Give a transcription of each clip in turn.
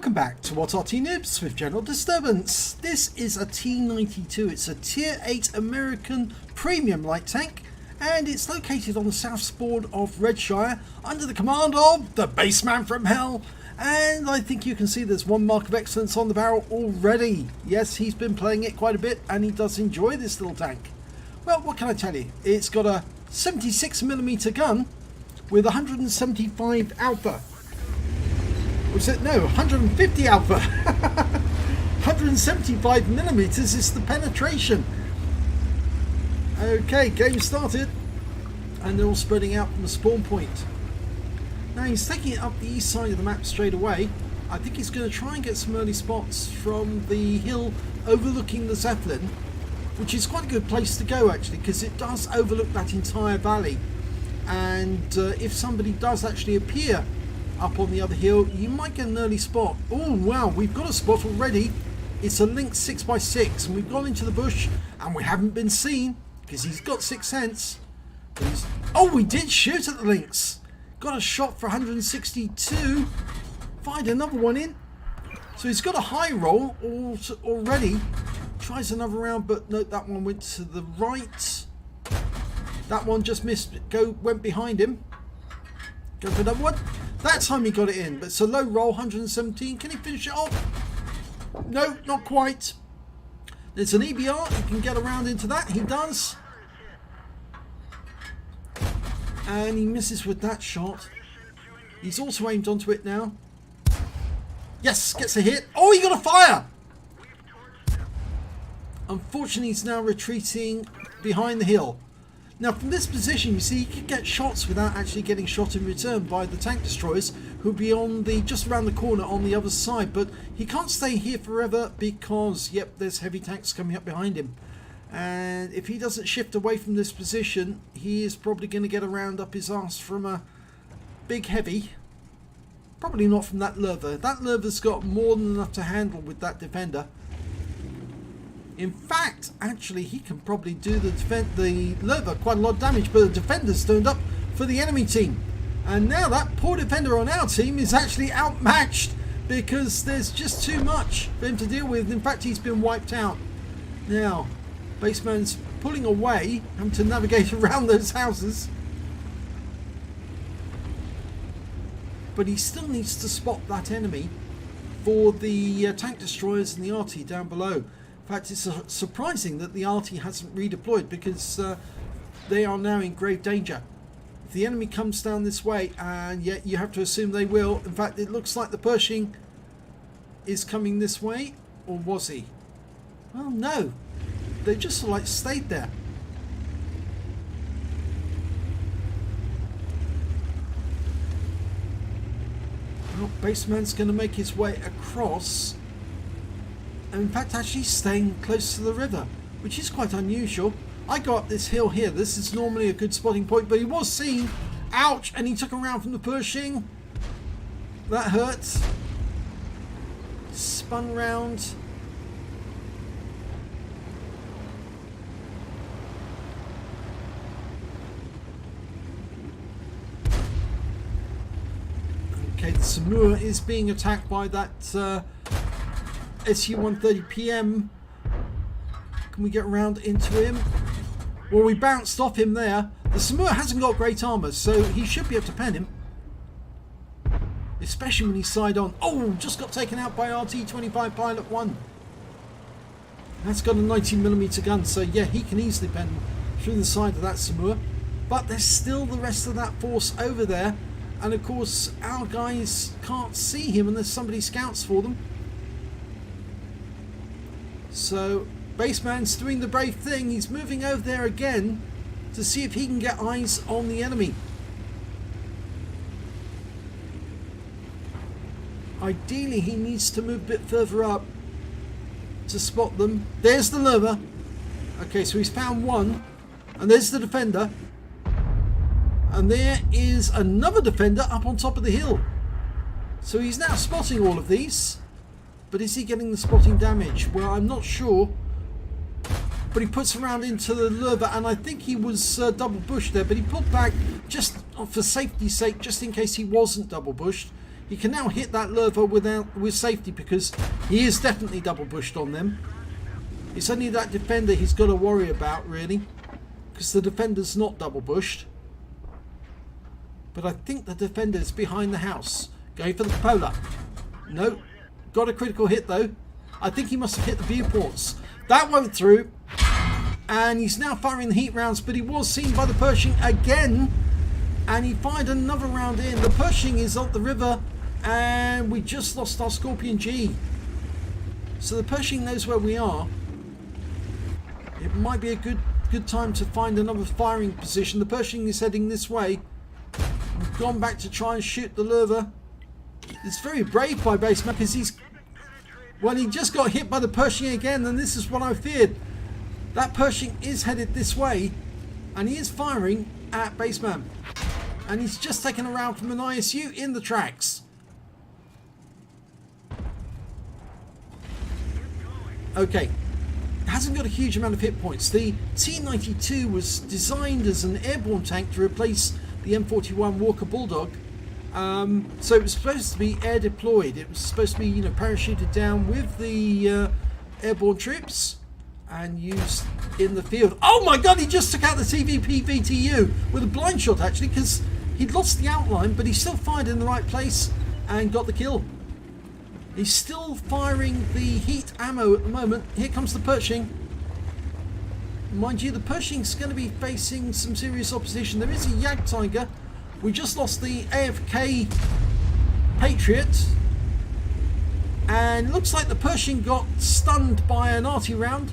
Welcome back to What Arty Noobs with General Disturbance. This is a T92. It's a Tier 8 American premium light tank, and it's located on the south spawn of Redshire under the command of the Bassman from Hell. And I think you can see there's one mark of excellence on the barrel already. Yes, he's been playing it quite a bit and he does enjoy this little tank. Well, what can I tell you? It's got a 76mm gun with 175 alpha. Was it? No, 150 alpha. 175mm is the penetration. Okay, game started. And they're all spreading out from the spawn point. Now he's taking it up the east side of the map straight away. I think he's going to try and get some early spots from the hill overlooking the Zeppelin, which is quite a good place to go actually, because it does overlook that entire valley. And if somebody does actually appear up on the other hill, you might get an early spot. Oh wow, we've got a spot already. It's a Lynx 6x6 and we've gone into the bush and we haven't been seen because he's got 6th sense. Oh, we did shoot at the Lynx. Got a shot for 162. Fired another one in. So he's got a high roll already. Tries another round, but no, that one went to the right. That one just missed. Went behind him. Go for another one. That time he got it in, but it's a low roll, 117. Can he finish it off? No, not quite. There's an EBR. He can get around into that. He does. And he misses with that shot. He's also aimed onto it now. Yes, gets a hit. Oh, he got a fire! Unfortunately, he's now retreating behind the hill. Now, from this position, you see, he can get shots without actually getting shot in return by the tank destroyers, who'll be on the just around the corner on the other side. But he can't stay here forever because, yep, there's heavy tanks coming up behind him. And if he doesn't shift away from this position, he is probably going to get a round up his arse from a big heavy. Probably not from that Lerva. That Lerva's got more than enough to handle with that defender. In fact, actually, he can probably do the Lerva quite a lot of damage, but the defender's turned up for the enemy team. And now that poor defender on our team is actually outmatched because there's just too much for him to deal with. In fact, he's been wiped out. Now, Bassman's pulling away, having to navigate around those houses. But he still needs to spot that enemy for the tank destroyers and the Arty down below. In fact, it's surprising that the Arty hasn't redeployed because they are now in grave danger. If the enemy comes down this way, and yet you have to assume they will. In fact, it looks like the Pershing is coming this way. Or was he? Well, no. They just sort of like stayed there. Well, Bassman's going to make his way across. And in fact, actually staying close to the river, which is quite unusual. I got up this hill here. This is normally a good spotting point, but he was seen. Ouch! And he took a round from the Pershing. That hurts. Spun round. Okay, the Samura is being attacked by that SU-130 PM. Can we get around into him? Well, we bounced off him there. The Samura hasn't got great armor, so he should be able to pen him. Especially when he's side on. Oh, just got taken out by RT-25 Pilot 1. That's got a 90mm gun, so yeah, he can easily pen through the side of that Samura. But there's still the rest of that force over there. And of course, our guys can't see him unless somebody scouts for them. So, Bassman's doing the brave thing. He's moving over there again to see if he can get eyes on the enemy. Ideally, he needs to move a bit further up to spot them. There's the Lerva. Okay, so he's found one. And there's the defender. And there is another defender up on top of the hill. So he's now spotting all of these. But is he getting the spotting damage? Well, I'm not sure. But he puts around into the Lerva, and I think he was double bushed there. But he pulled back just for safety's sake, just in case he wasn't double bushed. He can now hit that lurver with safety because he is definitely double bushed on them. It's only that defender he's got to worry about, really, because the defender's not double bushed. But I think the defender's behind the house. Going for the polar. No. Got a critical hit, though. I think he must have hit the viewports. That went through. And he's now firing the heat rounds, but he was seen by the Pershing again. And he fired another round in. The Pershing is up the river. And we just lost our Scorpion G. So the Pershing knows where we are. It might be a good time to find another firing position. The Pershing is heading this way. We've gone back to try and shoot the lurver. It's very brave by Bassman because he just got hit by the Pershing again, and this is what I feared. That Pershing is headed this way, and he is firing at Bassman. And he's just taken a round from an ISU in the tracks. Okay. Hasn't got a huge amount of hit points. The T92 was designed as an airborne tank to replace the M41 Walker Bulldog. So it was supposed to be air deployed. It was supposed to be, parachuted down with the airborne troops and used in the field. Oh my god, he just took out the TVP VTU with a blind shot, actually, because he'd lost the outline, but he still fired in the right place and got the kill. He's still firing the heat ammo at the moment. Here comes the Pershing. Mind you, the Pershing's going to be facing some serious opposition. There is a Yag Tiger. We just lost the AFK Patriot. And looks like the Pershing got stunned by an Arty round.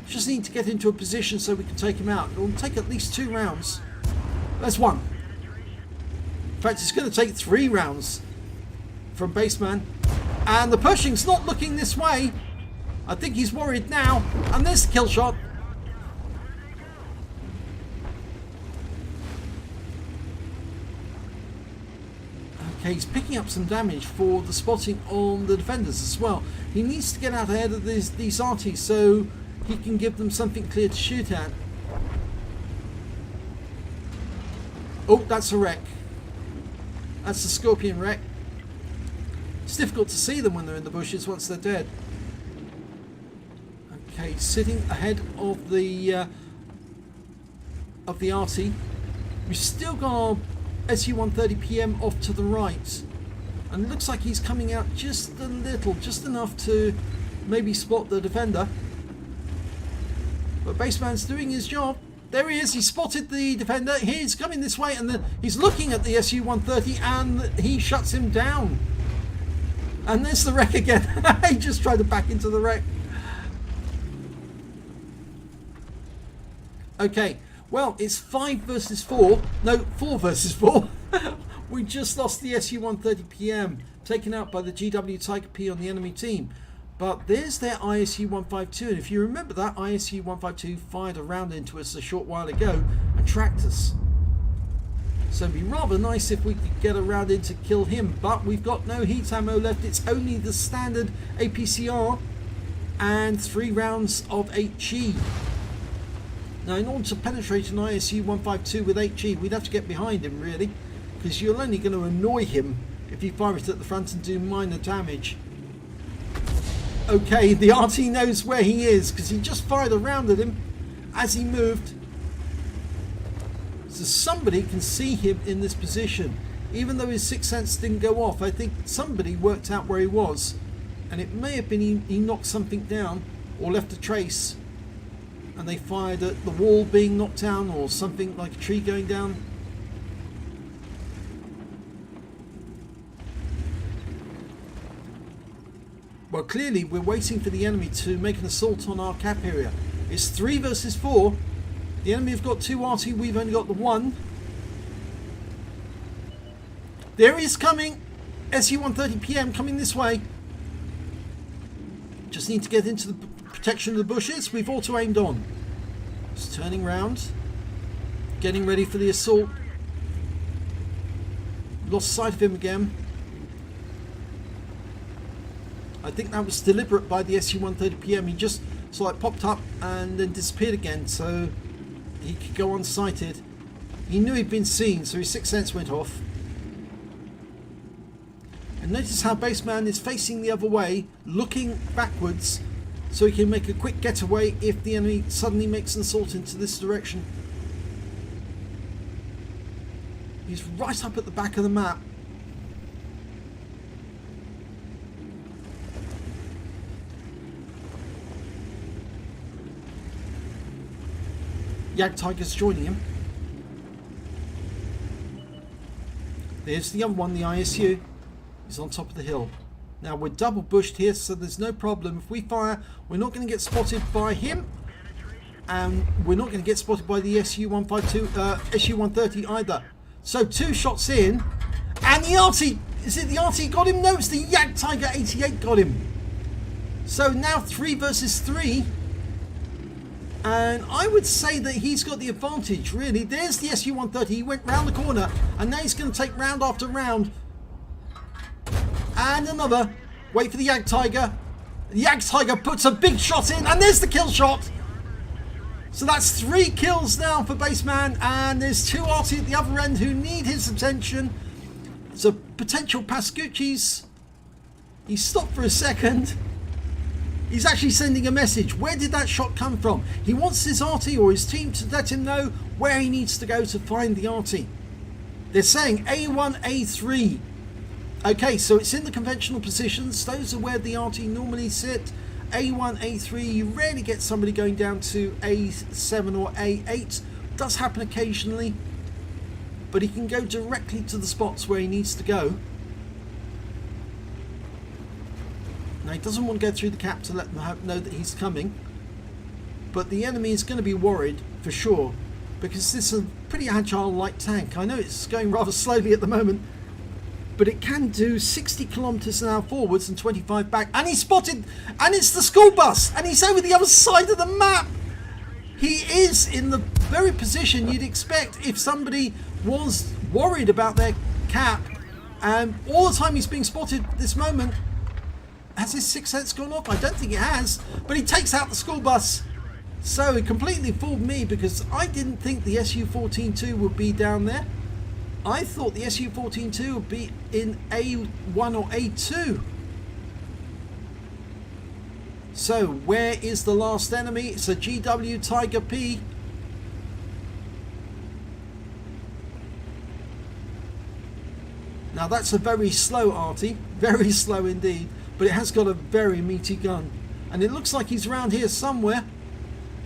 Just need to get into a position so we can take him out. It'll take at least 2 rounds. That's 1. In fact, it's going to take 3 rounds from Bassman. And the Pershing's not looking this way. I think he's worried now. And there's the kill shot. Okay, he's picking up some damage for the spotting on the defenders as well. He needs to get out ahead of these Arties so he can give them something clear to shoot at. Oh, that's a wreck. That's the Scorpion wreck. It's difficult to see them when they're in the bushes once they're dead. Okay, sitting ahead of the Arty. We've still got our SU-130PM off to the right, and it looks like he's coming out just a little, just enough to maybe spot the defender. But Bassman's doing his job. There he is. He spotted the defender. He's coming this way, and then he's looking at the SU-130, and he shuts him down. And there's the wreck again. He just tried to back into the wreck. Okay, well, it's 5 versus 4. No, 4 versus 4. We just lost the SU-130PM, taken out by the GW Tiger P on the enemy team. But there's their ISU-152, and if you remember, that ISU-152 fired a round into us a short while ago and tracked us. So it'd be rather nice if we could get a round in to kill him, but we've got no heat ammo left. It's only the standard APCR and 3 rounds of HE. Now, in order to penetrate an ISU-152 with HE, we'd have to get behind him, really, because you're only going to annoy him if you fire it at the front and do minor damage. Okay, the Arty knows where he is, because he just fired a round at him as he moved. So somebody can see him in this position. Even though his sixth sense didn't go off, I think somebody worked out where he was. And it may have been he knocked something down or left a trace. And they fired at the wall being knocked down or something like a tree going down. Well, clearly we're waiting for the enemy to make an assault on our cap area. It's 3 versus 4. The enemy have got 2 Arty, we've only got the 1. There he is coming. SU-130PM coming this way. Just need to get into the protection of the bushes. We've auto-aimed on. Just turning round. Getting ready for the assault. Lost sight of him again. I think that was deliberate by the SU-130PM. He just sort of popped up and then disappeared again, so he could go unsighted. He knew he'd been seen, so his sixth sense went off. And notice how Bassman is facing the other way, looking backwards, so he can make a quick getaway if the enemy suddenly makes an assault into this direction. He's right up at the back of the map. Jagdtiger's joining him. There's the other one, the ISU. He's on top of the hill. Now we're double bushed here, so there's no problem. If we fire, we're not going to get spotted by him, and we're not going to get spotted by the SU-152, SU-130 either. So 2 shots in, and the Arty, is it the Arty got him? No, it's the Jagdtiger 88 got him. So now 3 versus 3. And I would say that he's got the advantage, really. There's the SU-130. He went round the corner, and now he's going to take round after round. And another. Wait for the Jagdtiger. The Jagdtiger puts a big shot in, and there's the kill shot. So that's 3 kills now for Bassman, and there's 2 Arty at the other end who need his attention. So potential Pascucci's. He stopped for a second. He's actually sending a message. Where did that shot come from? He wants his Arty or his team to let him know where he needs to go to find the Arty. They're saying A1, A3. Okay, so it's in the conventional positions. Those are where the Arty normally sit. A1, A3. You rarely get somebody going down to A7 or A8. Does happen occasionally. But he can go directly to the spots where he needs to go. Now he doesn't want to go through the cap to let them know that he's coming, but the enemy is going to be worried for sure, because this is a pretty agile light tank. I know it's going rather slowly at the moment, but it can do 60 kilometers an hour forwards and 25 back. And he's spotted, and it's the school bus, and he's over the other side of the map. He is in the very position you'd expect if somebody was worried about their cap, and all the time he's being spotted at this moment. Has his 6th sense gone off? I don't think it has, but he takes out the school bus. So it completely fooled me, because I didn't think the SU-14-2 would be down there. I thought the SU-14-2 would be in A1 or A2. So where is the last enemy? It's a GW Tiger P. Now that's a very slow Arty, very slow indeed. But it has got a very meaty gun. And it looks like he's around here somewhere,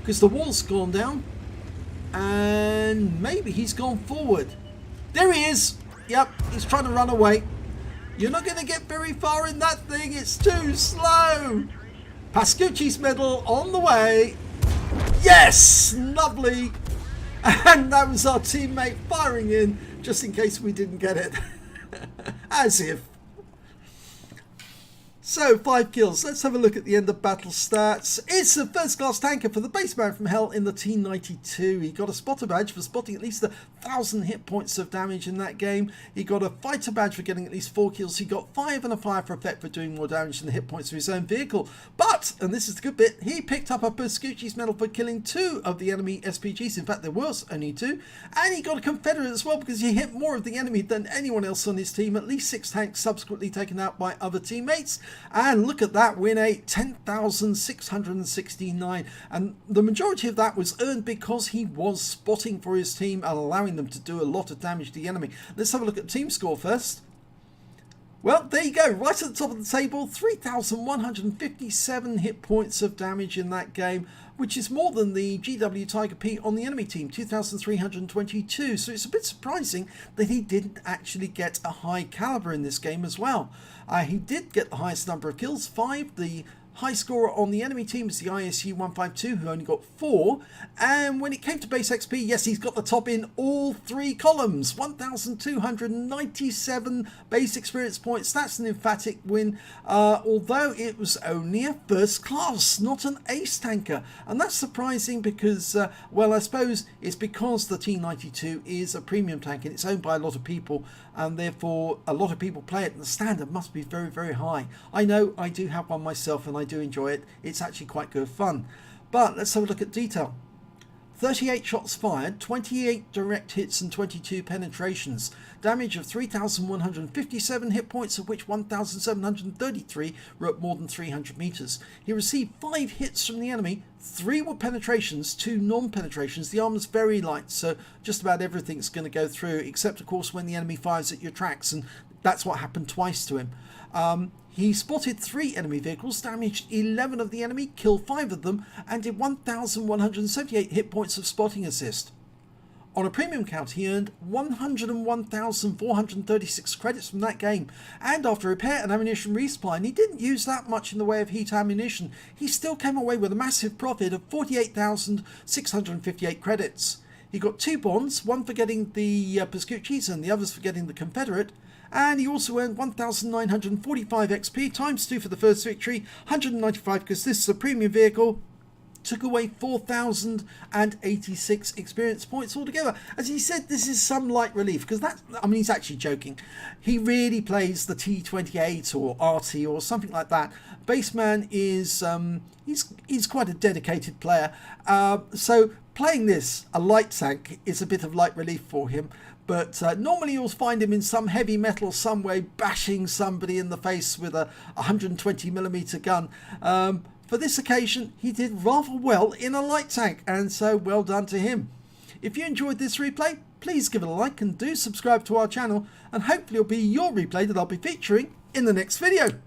because the wall's gone down. And maybe he's gone forward. There he is. Yep, he's trying to run away. You're not going to get very far in that thing. It's too slow. Pascucci's medal on the way. Yes! Lovely. And that was our teammate firing in, just in case we didn't get it. As if. So 5 kills. Let's have a look at the end of battle stats. It's a first class tanker for the Bassman from Hell in the T92. He got a spotter badge for spotting at least 1,000 hit points of damage in that game. He got a fighter badge for getting at least 4 kills. He got 5 and a fire for effect for doing more damage than the hit points of his own vehicle. But, and this is the good bit, he picked up a Pascucci's medal for killing 2 of the enemy SPGs. In fact, there was only 2. And he got a Confederate as well, because he hit more of the enemy than anyone else on his team. At least 6 tanks subsequently taken out by other teammates. And look at that win rate, 10,669, and the majority of that was earned because he was spotting for his team and allowing them to do a lot of damage to the enemy. Let's have a look at team score first. Well, there you go, right at the top of the table, 3,157 hit points of damage in that game, which is more than the GW Tiger P on the enemy team, 2,322. So it's a bit surprising that he didn't actually get a high caliber in this game as well. He did get the highest number of kills, 5. The high scorer on the enemy team is the ISU-152, who only got 4. And when it came to base XP, yes, he's got the top in all 3 columns. 1,297 base experience points. That's an emphatic win, although it was only a first class, not an ace tanker. And that's surprising because, well, I suppose it's because the T92 is a premium tank and it's owned by a lot of people, and therefore a lot of people play it, and the standard must be very, very high. I know, I do have one myself and I do enjoy it. It's actually quite good fun. But let's have a look at detail. 38 shots fired, 28 direct hits and 22 penetrations. Damage of 3,157 hit points, of which 1,733 were at more than 300 meters. He received 5 hits from the enemy, 3 were penetrations, 2 non-penetrations. The armor's very light, so just about everything's going to go through, except of course when the enemy fires at your tracks, and that's what happened twice to him. He spotted 3 enemy vehicles, damaged 11 of the enemy, killed 5 of them, and did 1,178 hit points of spotting assist. On a premium count, he earned 101,436 credits from that game, and after repair and ammunition resupply, and he didn't use that much in the way of heat ammunition, he still came away with a massive profit of 48,658 credits. He got 2 bonds, one for getting the Pascuccis and the others for getting the Confederate, and he also earned 1,945 XP, times 2 for the first victory, 195 because this is a premium vehicle, took away 4,086 experience points altogether. As he said, this is some light relief, because that, I mean, he's actually joking. He really plays the T28 or Arty or something like that. Bassman is, he's quite a dedicated player, so playing this, a light tank, is a bit of light relief for him. But normally you'll find him in some heavy metal some way, bashing somebody in the face with a 120mm gun. For this occasion, he did rather well in a light tank, and so well done to him. If you enjoyed this replay, please give it a like and do subscribe to our channel, and hopefully it'll be your replay that I'll be featuring in the next video.